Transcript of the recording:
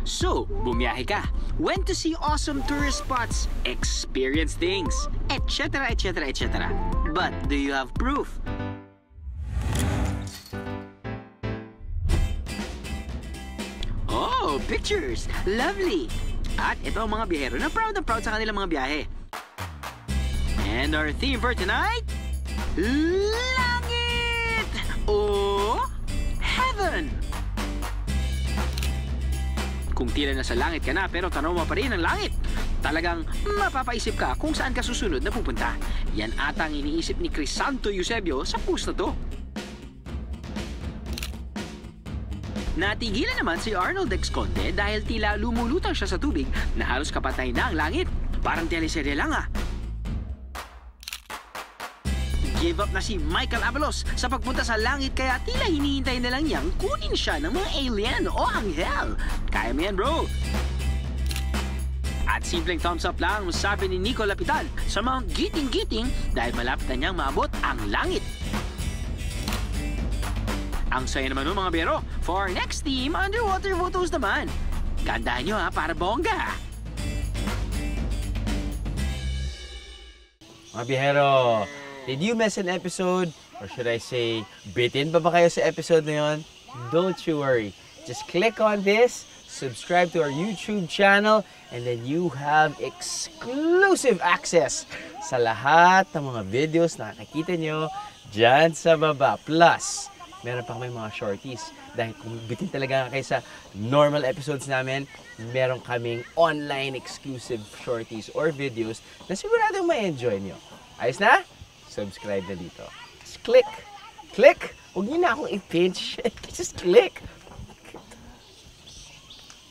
So, bumiyahe ka. Went to see awesome tourist spots, experience things, etc., etc., etc. But do you have proof? Oh, pictures! Lovely! At ito ang mga biyahero na proud sa kanilang mga biyahe. And our theme for tonight? Langit! O heaven! Kung tila nasa langit ka na pero tanaw mo pa rin ang langit, talagang mapapaisip ka kung saan ka susunod na pupunta. Yan ata ang iniisip ni Crisanto Eusebio sa post na to. Natigilan naman si Arnold Exconde dahil tila lumulutang siya sa tubig na halos kapatay na ang langit. Parang teleserye lang ah. Give up na si Michael Avalos sa pagpunta sa langit kaya tila hinihintay na lang niyang kunin siya ng mga alien o anghel. Kaya mo yan, bro! At simpleng thumbs up lang sabi ni Nico Lapitan sa Mount Giting-Giting dahil malapit na niyang maabot ang langit. Ang saya naman ng mga bero. For our next team, underwater photos naman. Gandahan nyo ha, para bongga! Mga biyahero, did you miss an episode? Or should I say, bitin pa ba kayo sa episode na yun? Don't you worry. Just click on this, subscribe to our YouTube channel, and then you have exclusive access sa lahat ng mga videos na nakikita nyo dyan sa baba. Plus, meron pa kami mga shorties. Dahil kung bitin talaga kayo sa normal episodes namin, meron kaming online exclusive shorties or videos na siguradong ma-enjoy nyo. Ayos na? Subscribe na dito. Just click. Click! Huwag niyo na akong i-pinch. Just click.